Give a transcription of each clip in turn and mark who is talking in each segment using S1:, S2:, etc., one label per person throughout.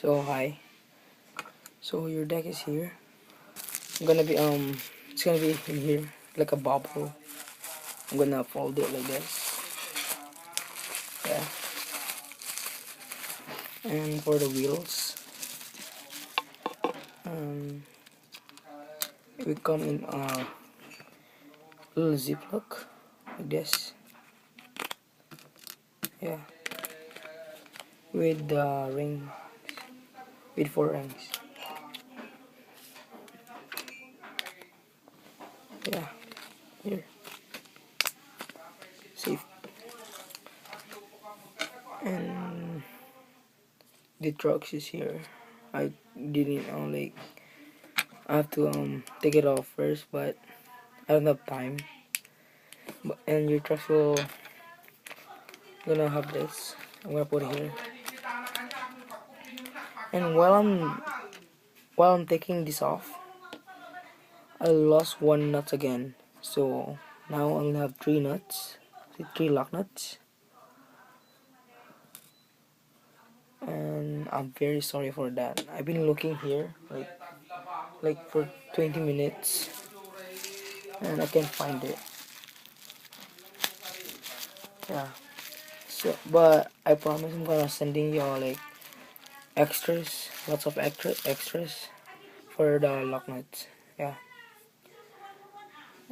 S1: So hi. So your deck is here. I'm gonna be it's gonna be in here like a bubble. I'm gonna fold it like this. Yeah. And for the wheels, um, it will come in a little ziplock like this. Yeah. With the ring, with 4 rings. Yeah. Here. Safe. And the trucks is here. I didn't like I have to take it off first, but I don't have time. And your trucks will gonna have this. I'm gonna put it here. And while I'm taking this off, I lost one nut again. So now I'm gonna have 3 nuts. See, 3 lock nuts. And I'm very sorry for that. I've been looking here like for 20 minutes and I can't find it. Yeah. So but I promise I'm gonna sending y'all like extras, lots of extras for the lock nuts. Yeah.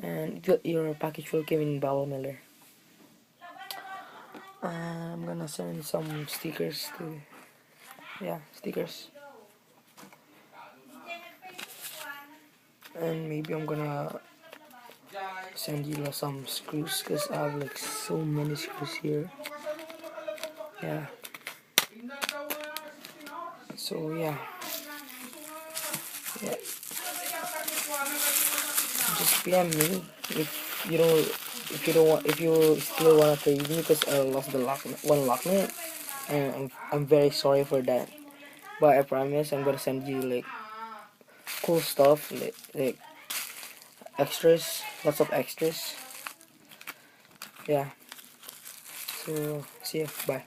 S1: And your package will come in bowel miller. I'm gonna send some stickers to, yeah, stickers. And maybe I'm gonna send you some screws because I have like so many screws here. Yeah. So yeah. Yeah. Just PM me if you still wanna trade me because I lost the one lock nut, and I'm very sorry for that. But I promise I'm gonna send you like cool stuff, like extras, lots of extras. Yeah. So see ya. Bye.